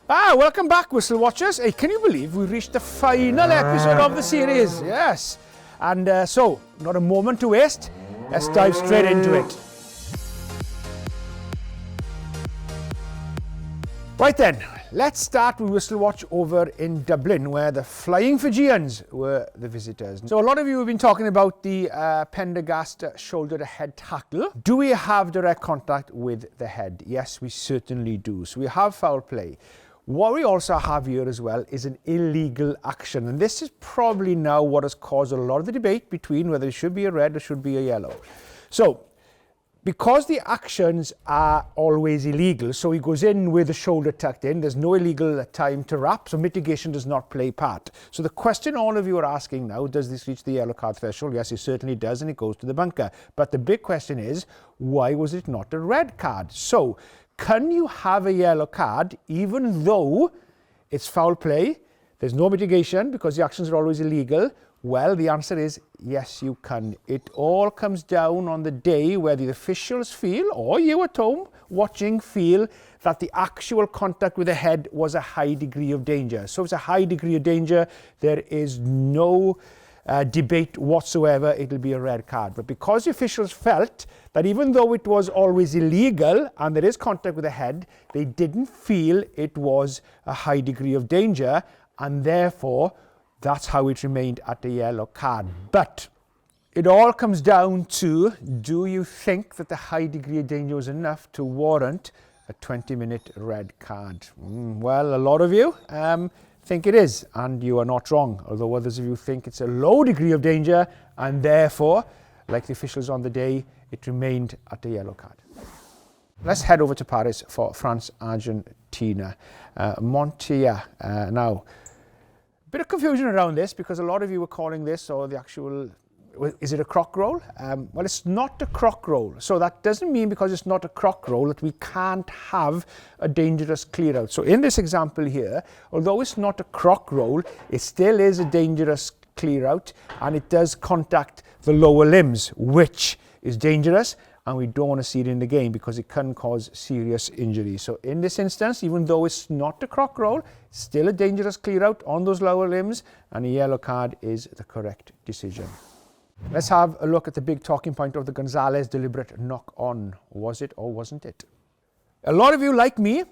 Welcome back, Whistle Watchers. Hey, can you believe we reached the final episode of the series? Yes. And so, not a moment to waste. Let's dive straight into it. Right then, let's start with Whistle Watch over in Dublin, where the Flying Fijians were the visitors. So a lot of you have been talking about the Pendergast shoulder-to-head tackle. Do we have direct contact with the head? Yes, we certainly do. So we have foul play. What we also have here as well is an illegal action. And this is probably now what has caused a lot of the debate between whether it should be a red or should be a yellow. So, because the actions are always illegal, so he goes in with the shoulder tucked in, there's no illegal time to wrap, so mitigation does not play part. So the question all of you are asking now, does this reach the yellow card threshold? Yes, it certainly does, and it goes to the bunker. But the big question is, why was it not a red card? So, can you have a yellow card even though it's foul play, there's no mitigation because the actions are always illegal? Well, the answer is yes, you can. It all comes down on the day where the officials feel, or you at home watching feel, that the actual contact with the head was a high degree of danger. So if it's a high degree of danger, there is no debate whatsoever, it'll be a red card. But because the officials felt that even though it was always illegal and there is contact with the head, they didn't feel it was a high degree of danger, and therefore that's how it remained at the yellow card. But it all comes down to, do you think that the high degree of danger was enough to warrant a 20-minute red card? Well, a lot of you think it is, and you are not wrong, although others of you think it's a low degree of danger, and therefore, like the officials on the day, it remained at the yellow card. Let's head over to Paris for France-Argentina. Montiel, now, bit of confusion around this because a lot of you were calling this, or the actual, is it a croc roll? Well, it's not a croc roll. So that doesn't mean because it's not a croc roll that we can't have a dangerous clear out. So in this example here, although it's not a croc roll, it still is a dangerous clear out, and it does contact the lower limbs, which is dangerous, and we don't want to see it in the game because it can cause serious injury. So in this instance, even though it's not a croc roll, it's still a dangerous clear out on those lower limbs, and a yellow card is the correct decision. Let's have a look at the big talking point of the Gonzalez deliberate knock on. Was it or wasn't it? A lot of you, like me,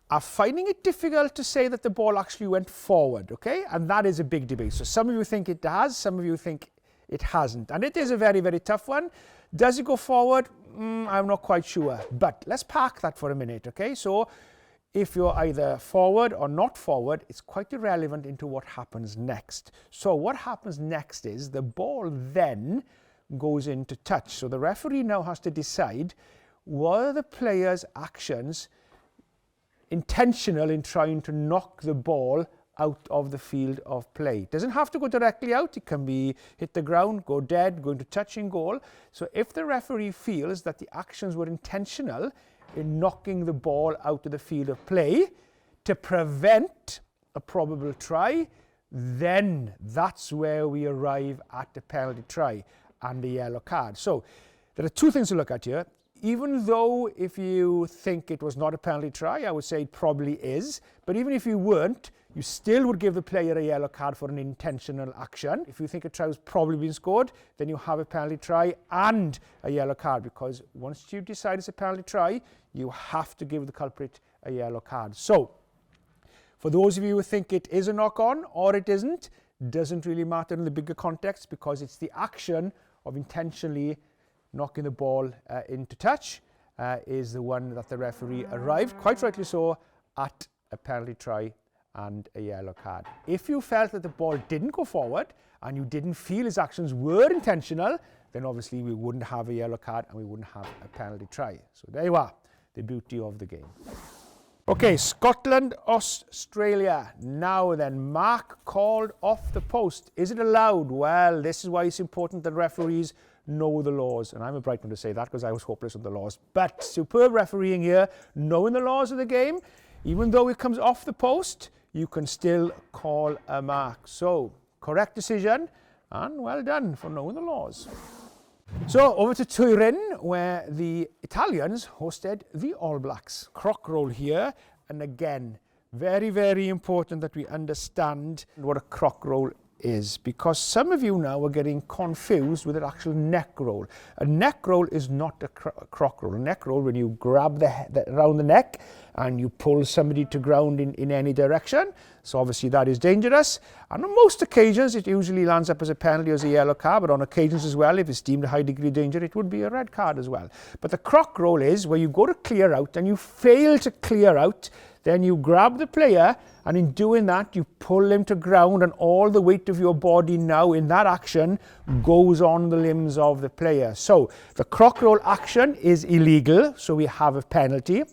are finding it difficult to say that the ball actually went forward, okay? And that is a big debate. So some of you think it has, some of you think it hasn't. And it is a very, very tough one. Does it go forward? I'm not quite sure. But let's park that for a minute, okay? So if you're either forward or not forward, it's quite irrelevant into what happens next. So what happens next is the ball then goes into touch. So the referee now has to decide, were the player's actions intentional in trying to knock the ball out of the field of play? It doesn't have to go directly out. It can be hit the ground, go dead, go into touching goal. So if the referee feels that the actions were intentional in knocking the ball out of the field of play to prevent a probable try, then that's where we arrive at the penalty try and the yellow card. So there are two things to look at here. Even though if you think it was not a penalty try, I would say it probably is. But even if you weren't, you still would give the player a yellow card for an intentional action. If you think a try was probably been scored, then you have a penalty try and a yellow card, because once you decide it's a penalty try, you have to give the culprit a yellow card. So, for those of you who think it is a knock-on or it isn't, doesn't really matter in the bigger context, because it's the action of intentionally knocking the ball into touch is the one that the referee arrived, quite rightly so, at a penalty try and a yellow card. If you felt that the ball didn't go forward and you didn't feel his actions were intentional, then obviously we wouldn't have a yellow card and we wouldn't have a penalty try. So there you are, the beauty of the game. Okay, Scotland, Australia. Now then, mark called off the post. Is it allowed? Well, this is why it's important that referees know the laws. And I'm a bright one to say that because I was hopeless on the laws. But superb refereeing here, knowing the laws of the game. Even though it comes off the post, you can still call a mark. So, correct decision, and well done for knowing the laws. So, over to Turin, where the Italians hosted the All Blacks. Croc roll here, and again, Very, very important that we understand what a croc roll is, because some of you now are getting confused with an actual neck roll. A neck roll is not a croc roll. A neck roll, when you grab around the neck and you pull somebody to ground in any direction. So obviously that is dangerous. And on most occasions, it usually lands up as a penalty or as a yellow card, but on occasions as well, if it's deemed a high degree of danger, it would be a red card as well. But the croc roll is where you go to clear out and you fail to clear out. Then you grab the player, and in doing that, you pull him to ground, and all the weight of your body now in that action goes on the limbs of the player. So the croc roll action is illegal, so we have a penalty.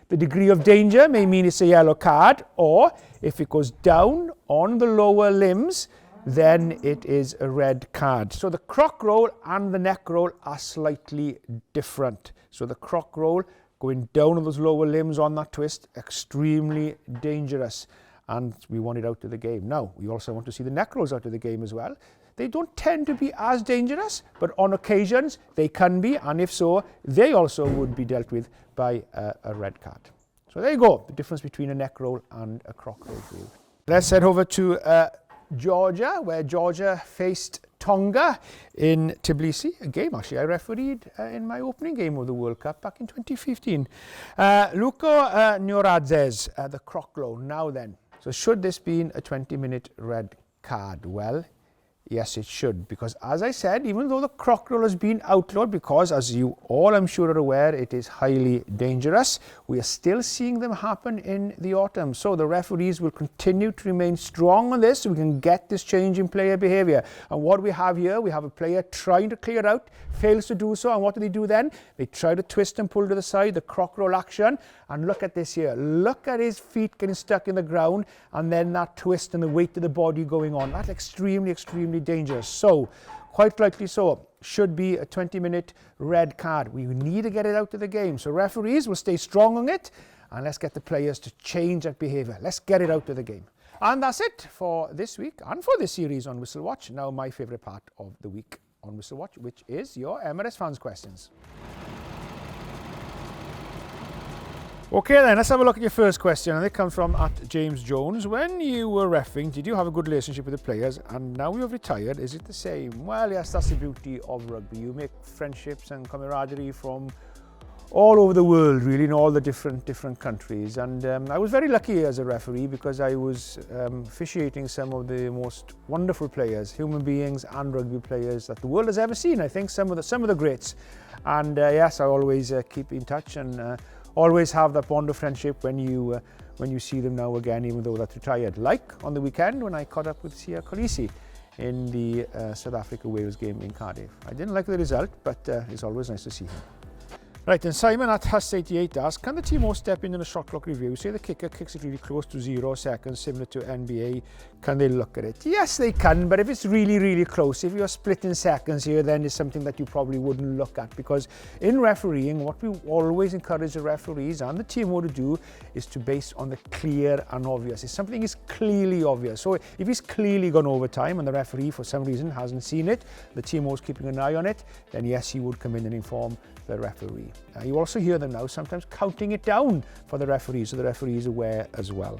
The degree of danger may mean it's a yellow card, or if it goes down on the lower limbs, then it is a red card. So the croc roll and the neck roll are slightly different. So the croc roll, going down on those lower limbs on that twist, extremely dangerous, and we want it out of the game. Now, we also want to see the neck rolls out of the game as well. They don't tend to be as dangerous, but on occasions they can be, and if so, they also would be dealt with by a red card. So there you go, the difference between a neck roll and a croc roll for you. Let's head over to Georgia, where Georgia faced Tonga in Tbilisi, a game actually I refereed in my opening game of the World Cup back in 2015. Luko Nyoradzes, the croc roll. Now then, so should this be a 20-minute red card? Well, yes, it should, because as I said, even though the croc roll has been outlawed, because as you all I'm sure are aware, it is highly dangerous, we are still seeing them happen in the autumn. So the referees will continue to remain strong on this so we can get this change in player behaviour. And what we have here, we have a player trying to clear out, fails to do so, and what do they do then? They try to twist and pull to the side, the croc roll action, and look at this here. Look at his feet getting stuck in the ground, and then that twist and the weight of the body going on. That's extremely, extremely dangerous. So, quite likely so, should be a 20-minute red card. We need to get it out of the game. So referees will stay strong on it, and let's get the players to change that behaviour. Let's get it out of the game. And that's it for this week and for this series on Whistle Watch. Now my favourite part of the week on Whistle Watch, which is your MLS fans questions. Okay then, let's have a look at your first question, and it comes from @JamesJones. When you were reffing, did you have a good relationship with the players, and now you've retired, is it the same? Well, yes, that's the beauty of rugby. You make friendships and camaraderie from all over the world, really, in all the different countries. And I was very lucky as a referee, because I was officiating some of the most wonderful players, human beings and rugby players that the world has ever seen. I think some of the greats. And yes, I always keep in touch and always have that bond of friendship when you see them now again, even though that's retired. Like on the weekend when I caught up with Sia Kolisi in the South Africa-Wales game in Cardiff. I didn't like the result, but it's always nice to see him. Right, and Simon @Hus88 asks, can the TMO step in a shot clock review? Say the kicker kicks it really close to 0 seconds, similar to NBA. Can they look at it? Yes, they can, but if it's really, really close, if you're splitting seconds here, then it's something that you probably wouldn't look at, because in refereeing, what we always encourage the referees and the TMO to do is to base on the clear and obvious. If something is clearly obvious, so if he's clearly gone over time and the referee for some reason hasn't seen it, the TMO is keeping an eye on it, then yes, he would come in and inform the referee. You also hear them now sometimes counting it down for the referee, so the referee is aware as well.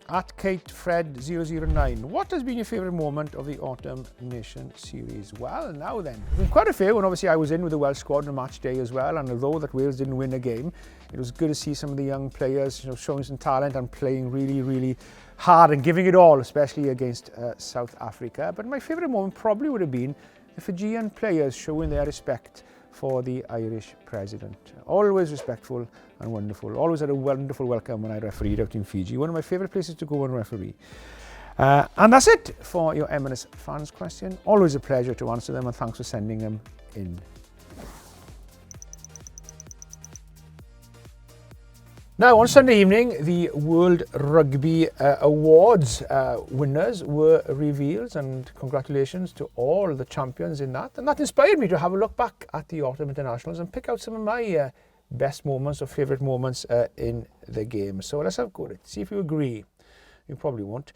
@KateFred009, what has been your favourite moment of the Autumn Nation series? Well, now then, there's been quite a few, and obviously I was in with the Welsh squad on match day as well, and although that Wales didn't win a game, it was good to see some of the young players, showing some talent and playing really, really hard and giving it all, especially against South Africa. But my favourite moment probably would have been the Fijian players showing their respect for the Irish president. Always respectful and wonderful. Always had a wonderful welcome when I refereed out in Fiji. One of my favourite places to go and referee. And that's it for your MLS fans question. Always a pleasure to answer them, and thanks for sending them in. Now, on Sunday evening, the World Rugby Awards winners were revealed, and congratulations to all the champions in that. And that inspired me to have a look back at the Autumn Internationals and pick out some of my best moments or favourite moments in the game. So let's have a go at it. See if you agree. You probably won't.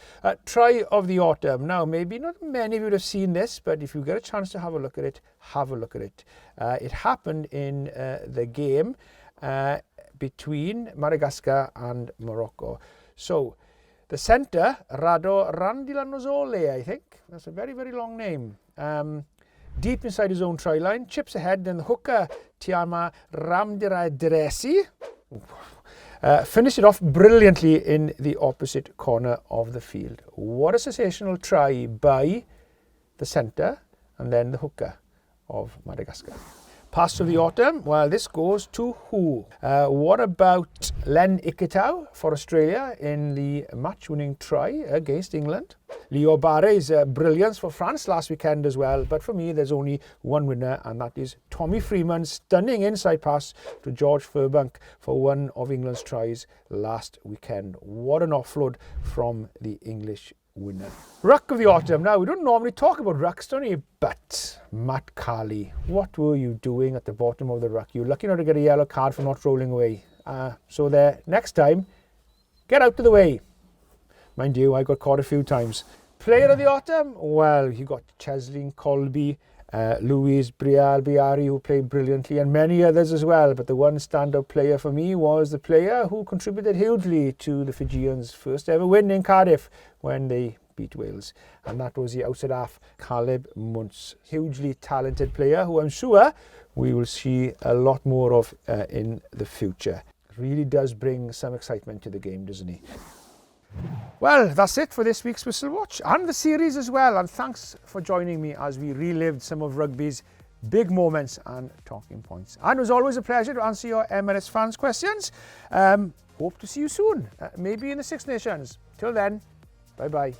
Try of the Autumn. Now, maybe not many of you have seen this, but if you get a chance to have a look at it, have a look at it. It happened in the game between Madagascar and Morocco. So, the centre, Rado Randilanozole, I think. That's a very, very long name. Deep inside his own try line, chips ahead, then the hooker, Tiama Ramdiradresi, finished it off brilliantly in the opposite corner of the field. What a sensational try by the centre and then the hooker of Madagascar. Pass of the autumn, well, this goes to who? What about Len Ikitau for Australia in the match-winning try against England? Leo Barre's brilliance for France last weekend as well, but for me there's only one winner, and that is Tommy Freeman's stunning inside pass to George Furbank for one of England's tries last weekend. What an offload from the English winner. Ruck of the autumn. Now, we don't normally talk about rucks, don't we? But Matt Carley, what were you doing at the bottom of the ruck? You're lucky not to get a yellow card for not rolling away. So there, next time, get out of the way. Mind you, I got caught a few times. Player of the autumn? Well, you got Cheslin Colby, Louise Brial-Biari, who played brilliantly, and many others as well. But the one standout player for me was the player who contributed hugely to the Fijians' first ever win in Cardiff when they beat Wales. And that was the outside half, Caleb Muntz. Hugely talented player who I'm sure we will see a lot more of in the future. Really does bring some excitement to the game, doesn't he? Well, that's it for this week's Whistle Watch and the series as well. And thanks for joining me as we relived some of rugby's big moments and talking points. And it was always a pleasure to answer your Emirates fans' questions. Hope to see you soon, maybe in the Six Nations. Till then, bye-bye.